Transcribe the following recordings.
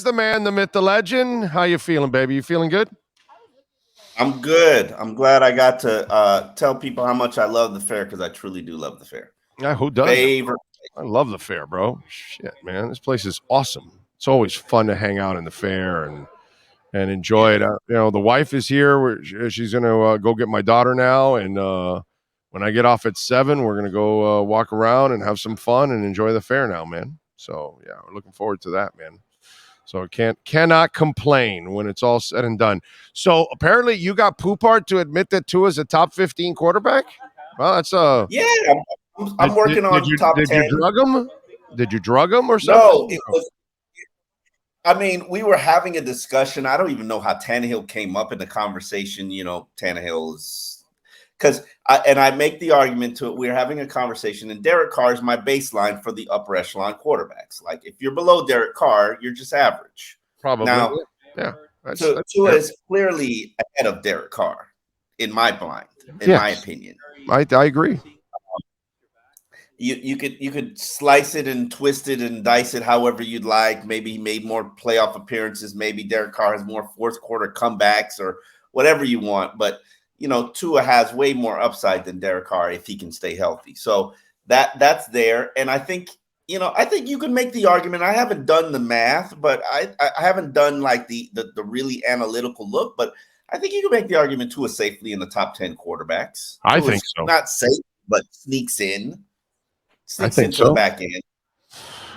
is the man, the myth, the legend. How you feeling, baby? You feeling good? I'm good. I'm glad I got to tell people how much I love the fair because I truly do love the fair. Yeah, who doesn't? Favorite. I love the fair, bro. Shit, man, this place is awesome. It's always fun to hang out in the fair and enjoy Yeah. it. The wife is here. She's gonna go get my daughter now, and when I get off at 7, we're gonna go walk around and have some fun and enjoy the fair now, man. So yeah, we're looking forward to that, man. So cannot complain when it's all said and done. So apparently, you got Poupart to admit that Tua's a top 15 quarterback. Well, that's Yeah. I'm working on top did 10. you drug him? Did you drug him or No, something? I mean, we were having a discussion. I don't even know how Tannehill came up in the conversation. Tannehill is because I make the argument to it. We're having a conversation, and Derek Carr is my baseline for the upper echelon quarterbacks. Like, if you're below Derek Carr, you're just average. Probably. Now, yeah. Tua is clearly ahead of Derek Carr in my opinion. I agree. You could slice it and twist it and dice it however you'd like. Maybe he made more playoff appearances. Maybe Derek Carr has more fourth quarter comebacks or whatever you want. But Tua has way more upside than Derek Carr if he can stay healthy. So that's there. And I think you can make the argument. I haven't done the math, but I haven't done like the really analytical look. But I think you can make the argument Tua safely in the top 10 quarterbacks. I think so. Not safe, but sneaks in. I think into so. the back end.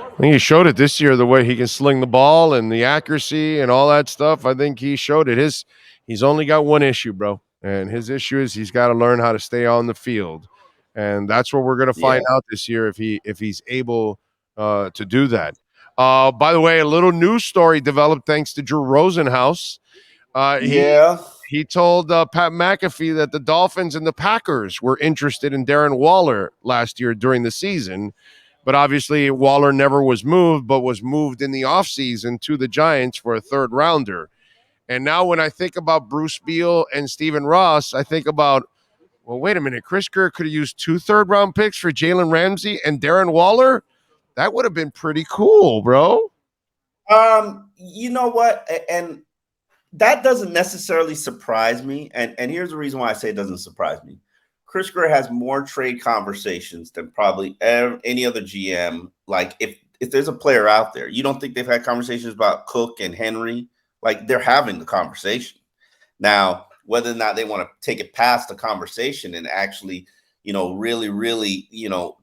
I think he showed it this year, the way he can sling the ball and the accuracy and all that stuff. I think he showed it. He's only got one issue, bro. And his issue is he's got to learn how to stay on the field. And that's what we're going to find out this year if he's able to do that. By the way, a little news story developed thanks to Drew Rosenhaus. He told Pat McAfee that the Dolphins and the Packers were interested in Darren Waller last year during the season. But obviously, Waller never was moved, but was moved in the offseason to the Giants for a third rounder. And now when I think about Bruce Beal and Stephen Ross, I think about, well, wait a minute. Chris Kerr could have used 2 third-round picks for Jalen Ramsey and Darren Waller. That would have been pretty cool, bro. You know what? And that doesn't necessarily surprise me. And here's the reason why I say it doesn't surprise me. Chris Kerr has more trade conversations than probably any other GM. Like, if there's a player out there, you don't think they've had conversations about Cook and Henry? Like, they're having the conversation. Now, whether or not they want to take it past the conversation and actually, really, really,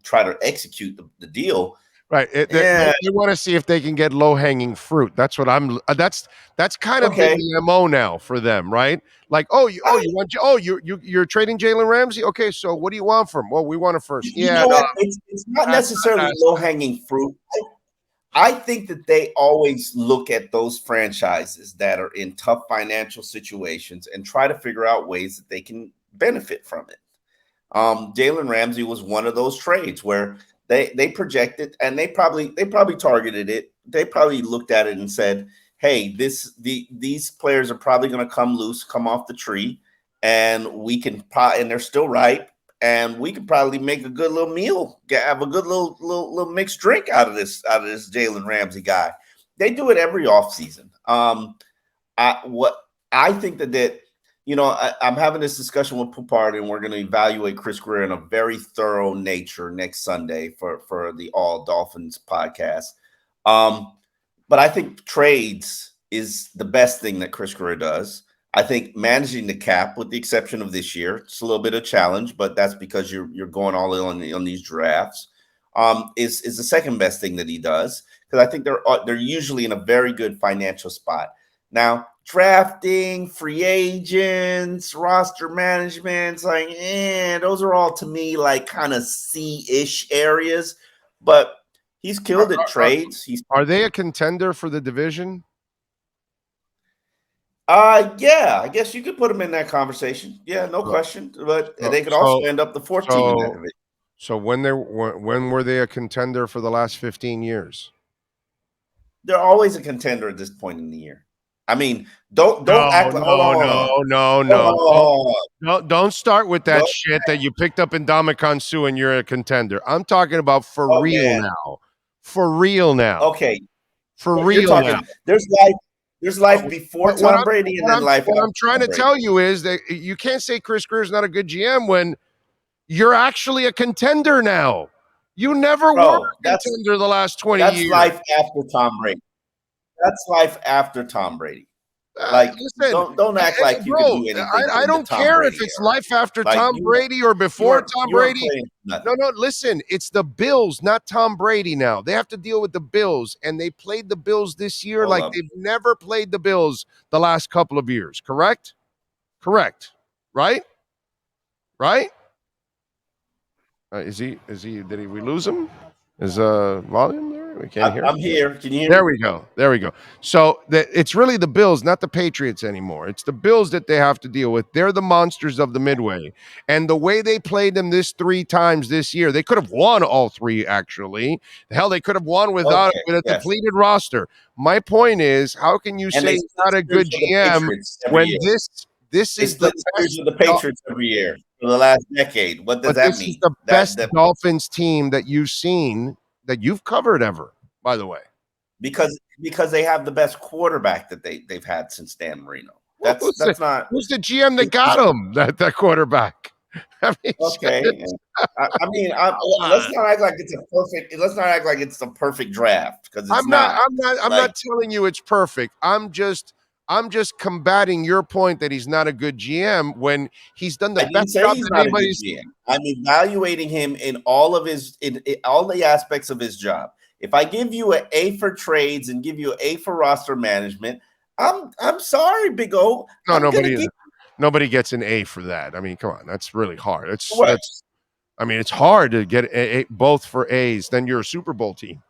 try to execute the deal. Right. They want to see if they can get low-hanging fruit. That's what that's kind of been the MO now for them, right? Like, you're trading Jalen Ramsey? Okay, so what do you want from him? Well, we want a first. It's not necessarily low-hanging fruit. I think that they always look at those franchises that are in tough financial situations and try to figure out ways that they can benefit from it. Jalen Ramsey was one of those trades where they projected, and they probably targeted it. They probably looked at it and said, hey, these players are probably going to come loose, come off the tree, and and they're still ripe, and we could probably make a good little meal, have a good little mixed drink out of this Jalen Ramsey guy. They do it every offseason. I think that I'm having this discussion with Poupart, and we're going to evaluate Chris Greer in a very thorough nature next Sunday for the All Dolphins podcast. But I think trades is the best thing that Chris Greer does. I think managing the cap, with the exception of this year, it's a little bit of a challenge, but that's because you're going all in on these drafts. Is the second best thing that he does, because I think they're usually in a very good financial spot. Now, drafting, free agents, roster management, it's like, those are all to me like kind of C-ish areas. But he's killed at trades. Are they a contender for the division? Yeah, I guess you could put them in that conversation. Yeah, no question. But they could also end up the 14 in that division. So when were they a contender for the last 15 years? They're always a contender at this point in the year. I mean, don't act like Don't start with that shit that you picked up in Ndamukong Suh and you're a contender. I'm talking about for real now. For real now. Okay. For You're real now. talking. There's life before Tom Brady, and then life what after I'm trying Tom to Brady. tell you is that you can't say Chris Greer's not a good GM when you're actually a contender now. You never were Bro, a contender the last 20 that's years. life after Tom Brady. That's life after Tom Brady. Like, listen, don't act like you can do anything. I don't care if it's life after Tom Brady or before Tom Brady. No, listen, it's the Bills, not Tom Brady now. They have to deal with the Bills, and they played the Bills this year like they've never played the Bills the last couple of years, correct? Correct. Right? Right? Did we lose him? Is volume there? We can't hear him. I'm here. Can you hear There me? we go. There we go. So it's really the Bills, not the Patriots anymore. It's the Bills that they have to deal with. They're the monsters of the Midway. And the way they played them this 3 times this year, they could have won all 3, actually. Hell, they could have won with a depleted roster. My point is, how can you say he's not a good GM when this is the best of the Patriots every year for the last decade? What does that this mean? is the best Dolphins team that you've seen, that you've covered ever, by the way. Because they have the best quarterback that they've had since Dan Marino. Who's the GM that got him, that quarterback? I mean, okay. Let's not act like it's a perfect. Let's not act like it's a perfect draft, because it's not. I'm not telling you it's perfect. I'm just combating your point that he's not a good GM when he's done the best job that anybody's. I'm evaluating him in all of his in all the aspects of his job. If I give you an A for trades and give you an A for roster management, I'm sorry, Big O. No, nobody gets an A for that. I mean, come on, that's really hard. It's hard to get a both for A's. Then you're a Super Bowl team.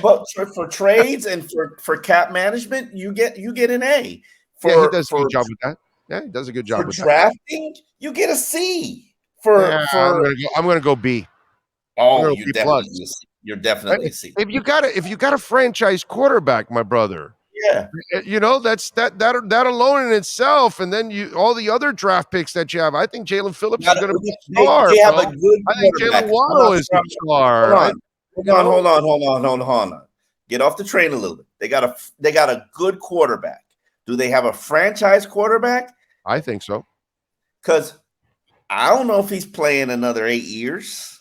but for trades and for cap management, you get an A. He does a good job with that. Yeah, he does a good job with drafting, that. You get a C. I'm going to go B. Oh, you're definitely a C. If you got a franchise quarterback, my brother. Yeah, that alone in itself, and then all the other draft picks that you have. I think Jalen Phillips is going to be a star. They have a good. I think Jalen Waddle is a star. Hold on. Get off the train a little bit. They got a good quarterback. Do they have a franchise quarterback? I think so. Because I don't know if he's playing another 8 years.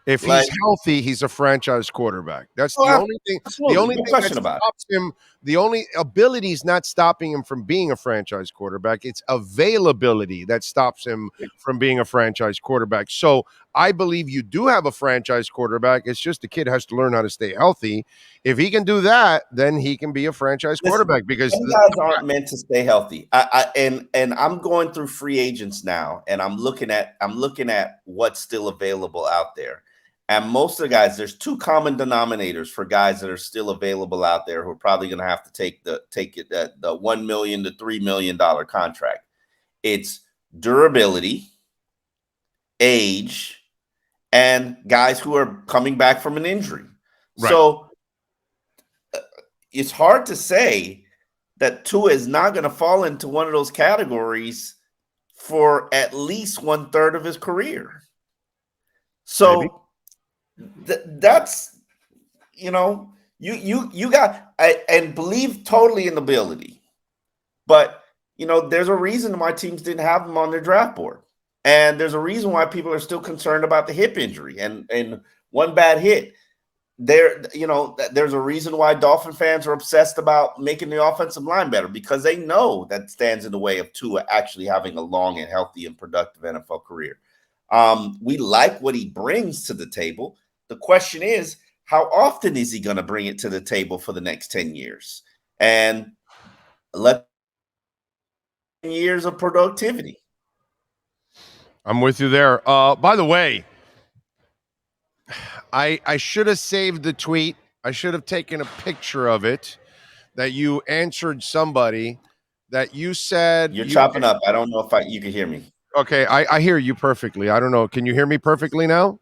If he's healthy, he's a franchise quarterback. That's the only thing. The only thing that stops him, the only ability is not stopping him from being a franchise quarterback. It's availability that stops him from being a franchise quarterback. So I believe you do have a franchise quarterback. It's just the kid has to learn how to stay healthy. If he can do that, then he can be a franchise quarterback, because some guys aren't meant to stay healthy. And I'm going through free agents now, and I'm looking at what's still available out there. And most of the guys, there's 2 common denominators for guys that are still available out there who are probably going to have to take the $1 million to $3 million contract. It's durability, age, and guys who are coming back from an injury. Right. So it's hard to say that Tua is not going to fall into one of those categories for at least 1/3 of his career. So. Maybe. That's you got and believe totally in ability, but there's a reason why teams didn't have him on their draft board, and there's a reason why people are still concerned about the hip injury and one bad hit. There's a reason why Dolphin fans are obsessed about making the offensive line better, because they know that stands in the way of Tua actually having a long and healthy and productive NFL career. We like what he brings to the table. The question is, how often is he going to bring it to the table for the next 10 years? And let years of productivity. I'm with you there. By the way, I should have saved the tweet. I should have taken a picture of it, that you answered somebody that you said. You're chopping up. I don't know if you can hear me. Okay, I hear you perfectly. I don't know. Can you hear me perfectly now?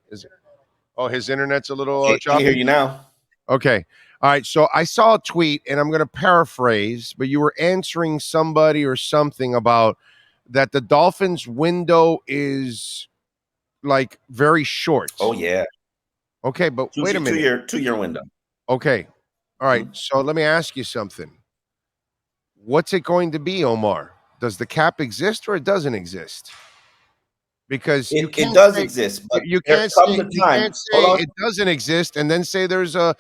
His internet's a little choppy. I can hear you now. Okay. All right. So I saw a tweet, and I'm going to paraphrase, but you were answering somebody or something about that the Dolphins window is like very short. Oh, yeah. Okay, but wait a minute. 2-year window. Okay. All right. So let me ask you something. What's it going to be, Omar? Does the cap exist or it doesn't exist? Because you It can't does say exist, but you there can't comes say a you time. can't say Hold on. it doesn't exist and then say there's a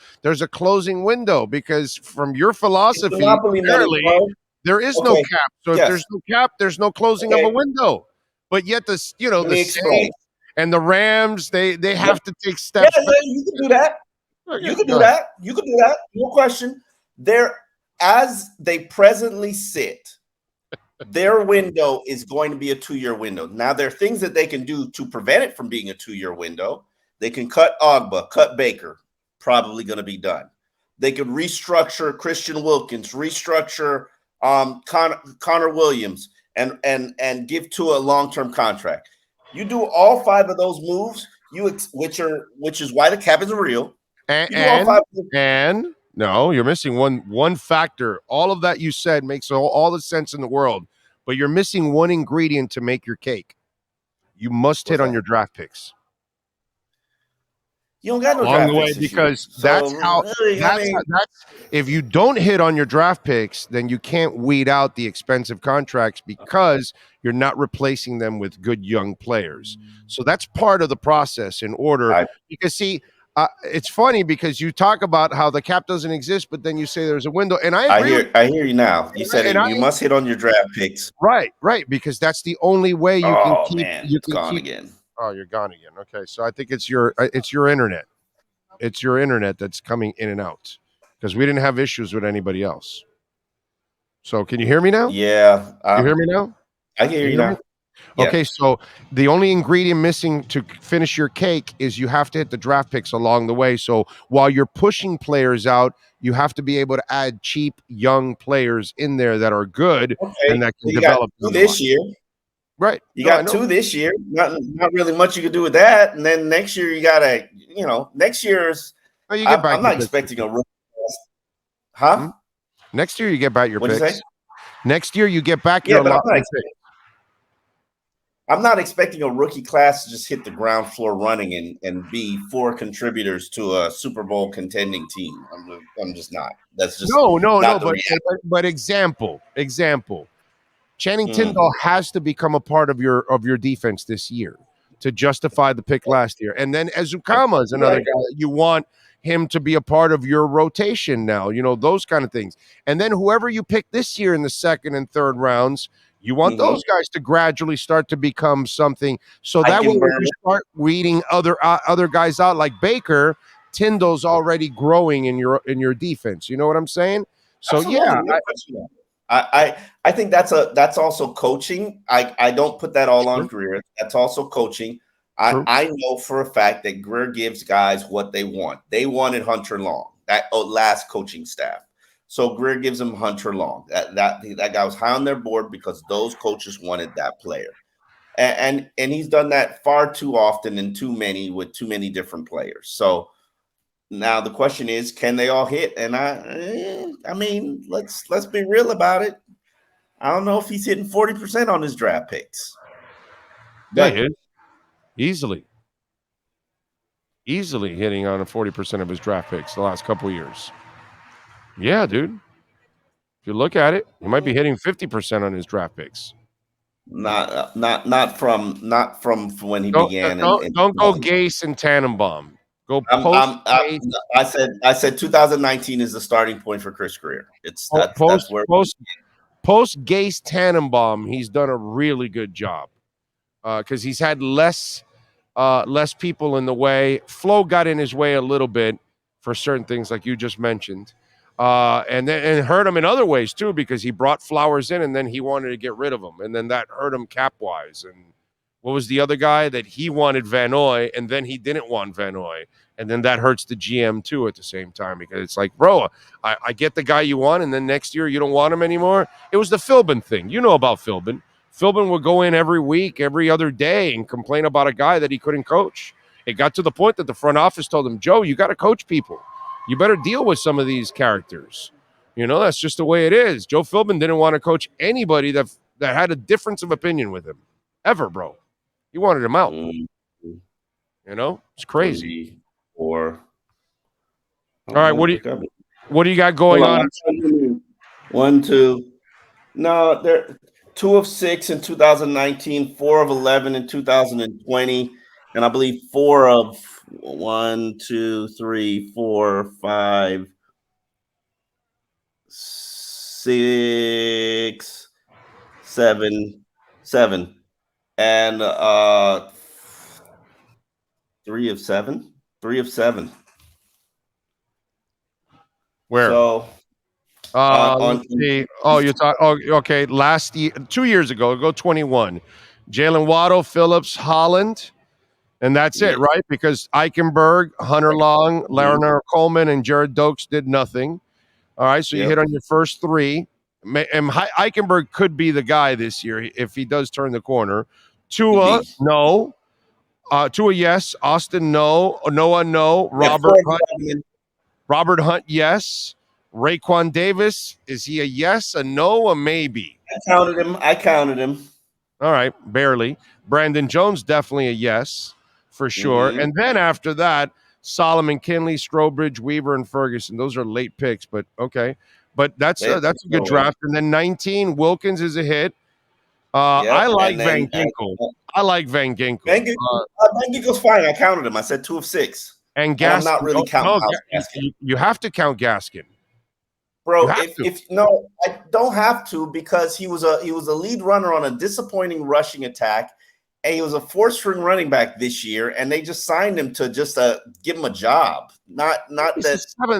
closing window, because from your It's philosophy, monopoly money, apparently bro. there is no Okay. cap. So if Yes. there's no cap, there's no closing of a Okay. window. But yet Let the me explain. Saints and the Rams, they Yeah, have to take yeah, steps back. you can do that. You Okay, can go do ahead. that. You can do that. No question. There, as they presently sit, their window is going to be a 2-year window. Now, there are things that they can do to prevent it from being a 2-year window. They can cut Ogba, cut Baker, probably going to be done. They could restructure Christian Wilkins, restructure Connor Williams, and give to a long-term contract. You do all 5 of those moves, which is why the cap is real. And You do all and, 5 of them. and no, you're missing one factor. All of that you said makes all the sense in the world, but you're missing one ingredient to make your cake. You must hit What's on that? your draft picks You don't got no along the draft way, picks this year. because So really, I mean, that's if you don't hit on your draft picks, then you can't weed out the expensive contracts because you're not replacing them with good young players. So that's part of the process in order. I Because see, it's funny because you talk about how the cap doesn't exist, but then you say there's a window, and I agree with I hear you now. You said and I you must hit on your draft picks. right, because that's the only way Oh man, you it's can gone keep. again. Oh, you're gone again. Okay, so I think it's your internet. It's your internet that's coming in and out, because we didn't have issues with anybody else. So can you hear me now? Yeah, You hear me now? I hear You you hear me? now. Yeah. Okay, so the only ingredient missing to finish your cake is you have to hit the draft picks along the way. So while you're pushing players out, you have to be able to add cheap young players in there that are good Okay. and that So can you got develop 2 down the line. this year. Right. You No, I got know. 2 this year. Not really much you can do with that. And then next year you gotta, next year's. Oh, you get back I'm your not picks. expecting a rookie, huh? Hmm? Next year you get back your What'd you say? picks. Next year you get back Yeah, your but allotment pick. I'm not expecting a rookie class to just hit the ground floor running and be 4 contributors to a Super Bowl contending team. I'm just not. That's just No. not the reality. But example. Channing Mm, Tindall has to become a part of your defense this year to justify the pick last year. And then Azukama is another right. guy that you want him to be a part of your rotation now, those kind of things. And then whoever you pick this year in the second and third rounds, you want Mm-hmm. those guys to gradually start to become something. So I that way, can when burn you it. start weeding other guys out like Baker, Tindall's already growing in your defense. You know what I'm saying? So Absolutely, yeah, no question. I think that's also coaching. I don't put that all on true, Greer. That's also coaching. true. I know for a fact that Greer gives guys what they want. They wanted Hunter Long, that last coaching staff. So Greer gives them Hunter Long. That guy was high on their board because those coaches wanted that player. And he's done that far too often and too many with too many different players. So now the question is, can they all hit? And I mean, let's be real about it. I don't know if he's hitting 40% on his draft picks, Yeah, he but is. Easily hitting on a 40% of his draft picks the last couple years. Yeah, dude. If you look at it, he might be hitting 50% on his draft picks. not from when he Don't began. don't go Gase and Tannenbaum. Go post I'm, I, Gase, I said 2019 is the starting point for Chris Greer. It's that's post where. post post Gase Tannenbaum. He's done a really good job because he's had less people in the way. Flo got in his way a little bit for certain things, like you just mentioned, and hurt him in other ways too, because he brought Flowers in and then he wanted to get rid of him, and then that hurt him cap wise. And what was the other guy that he wanted Van Noy, and then he didn't want Van Noy, and then that hurts the GM too at the same time, because it's like, bro, I get the guy you want, and then next year you don't want him anymore. It was the Philbin thing. You know about Philbin. Philbin would go in every week, every other day, and complain about a guy that he couldn't coach. It got to the point that the front office told him, Joe, you got to coach people. You better deal with some of these characters. That's just the way it is. Joe Philbin didn't want to coach anybody that had a difference of opinion with him, ever, bro. He wanted him out. Mm, It's crazy. 3, 4. All Oh, right, man, wake up. What do you got going Hold on? on. 1, 2. No, they're 2 of 6 in 2019, 4 of 11 in 2020, and I believe 4 of 1, 2, 3, 4, 5, 6, 7, and 3 of 7, 3 of 7. Where? So Let's see. Oh, you're talking. Oh, okay. Last year, 2 years ago, go 21. Jalen Waddle, Phillips, Holland, and that's it, yeah, right? Because Eichenberg, Hunter Long, Larry Coleman, and Jared Dokes did nothing. All right, so you hit yep, on your first three. And Eichenberg could be the guy this year if he does turn the corner. could Tua, be. no. Tua, yes. Austin, no. Noah, no. Yeah, 4 of 7. Robert Hunt, yes. Raekwon Davis, is he a yes, a no, a maybe? I counted him. All right, barely. Brandon Jones, definitely a yes, for sure. Mm-hmm. And then after that, Solomon Kinley, Strobridge, Weaver, and Ferguson. Those are late picks, but okay. But that's a good draft. And then 19, Wilkins is a hit. I Yep, like and Van then Ginkel. I like Van Ginkel. Van Ginkel's fine. I counted him. I said 2 of 6, And and I'm not Gaskin. really counting No, Miles Gaskin. you have to count Gaskin. You Bro, have to. if no, I don't have to because he was a lead runner on a disappointing rushing attack, and he was a 4-string running back this year, and they just signed him to just give him a job. Not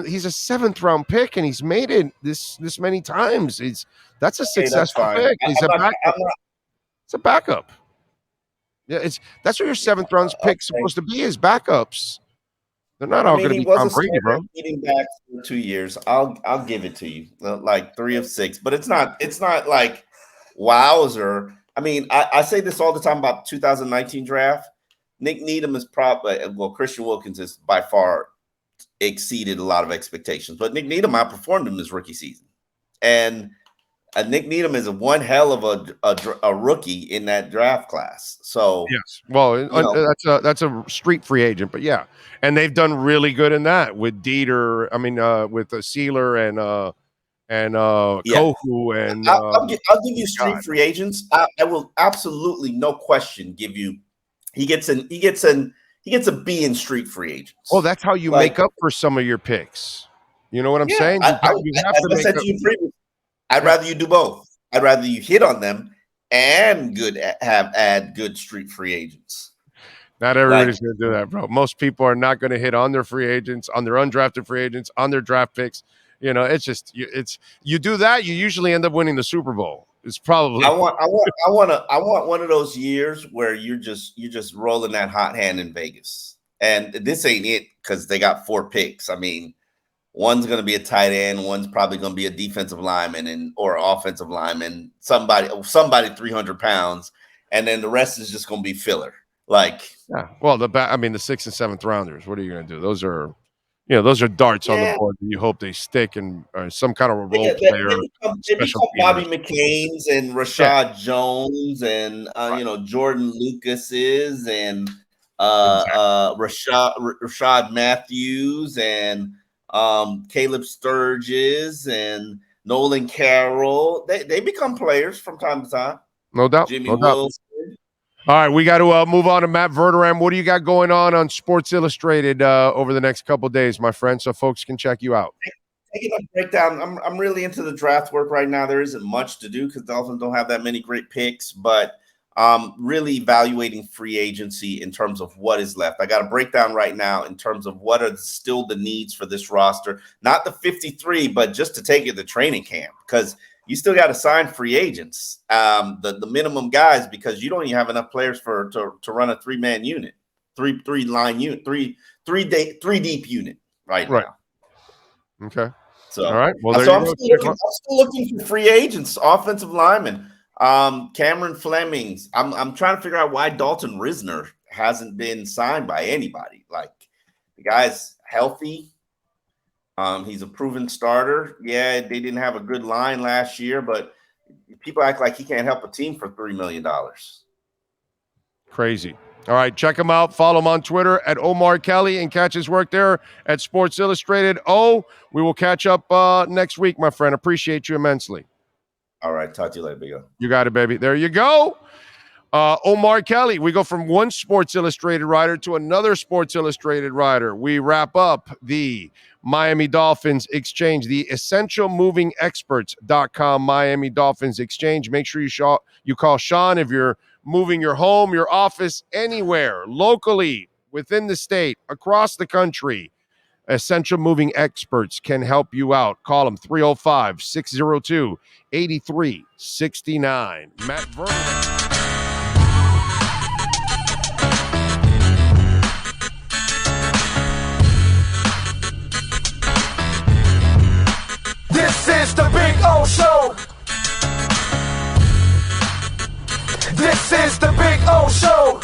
He's a seventh round pick, and he's made it this many times. That's a successful fine. pick. He's a backup. I'm not It's a backup. Yeah, that's what your seventh round pick's okay. supposed to be, is backups. They're not I all mean, going to he be was Tom a Brady, starter bro. leading back for 2 years. I'll give it to you. Like 3 of 6, but it's not like wowzer. I mean, I say this all the time about 2019 draft. Nick Needham is probably Christian Wilkins is by far exceeded a lot of expectations, but Nick Needham outperformed him his rookie season, and Nick Needham is one hell of a rookie in that draft class. So Yes, well, that's a street free agent, but yeah, and they've done really good in that with Dieter. I mean, with Sealer and yeah, Kohu and I'll give you street God. free agents. I will absolutely, no question, give you. He gets a B in street free Oh, agents. that's how you Like, make up for some of your picks. You know what I'm yeah, saying? You have as to I make said up. to you previously, I'd Yeah, rather you do both. I'd rather you hit on them and add good street free agents. not Like, everybody's going to do that, bro. Most people are not going to hit on their free agents, on their undrafted free agents, on their draft picks. You know, it's just you do that, you usually end up winning the Super Bowl. It's probably I want one of those years where you're just rolling that hot hand in Vegas. And this ain't it because they got 4 picks. I mean, one's going to be a tight end, one's probably going to be a defensive lineman or offensive lineman, somebody 300 pounds, and then the rest is just going to be filler. Like, yeah. Well, the 6th and 7th rounders. What are you going to do? Those are darts on the yeah, board that you hope they stick and some kind of a role player, they special become Bobby teamers. McCain's and Yeah, Rashad Jones and right. Jordan Lucas's and Exactly. Rashad Matthews and Caleb Sturgis and Nolan Carroll. They become players from time to time. No doubt. Jimmy No doubt. Wilson. All right, we got to move on to Matt Verderam. What do you got going on Sports Illustrated over the next couple of days, my friend, so folks can check you out? Taking a breakdown, I'm really into the draft work right now. There isn't much to do because Dolphins don't have that many great picks, but really evaluating free agency in terms of what is left. I got a breakdown right now in terms of what are still the needs for this roster, not the 53, but just to take it to training camp because you still got to sign free agents, the minimum guys, because you don't even have enough players to run a 3-man unit, three line unit, three deep unit right Right. now. Okay. So, All right. Well, there you I'm go. still looking for free agents, offensive linemen. Cameron Flemings. I'm trying to figure out why Dalton Risner hasn't been signed by anybody. Like, the guy's healthy. He's a proven starter. Yeah, they didn't have a good line last year, but people act like he can't help a team for $3 million. Crazy. All right, check him out. Follow him on Twitter at Omar Kelly and catch his work there at Sports Illustrated. We will catch up next week, my friend. Appreciate you immensely. All right, talk to you later, Big O. You got it, baby. There you go. Omar Kelly. We go from one Sports Illustrated writer to another Sports Illustrated writer. We wrap up the Miami Dolphins exchange, the essentialmovingexperts.com Miami Dolphins exchange. Make sure you call Sean if you're moving your home, your office, anywhere, locally, within the state, across the country. Essential Moving Experts can help you out. Call them 305-602-8369. Matt Vernon. This is the Big O Show. This is the Big O Show.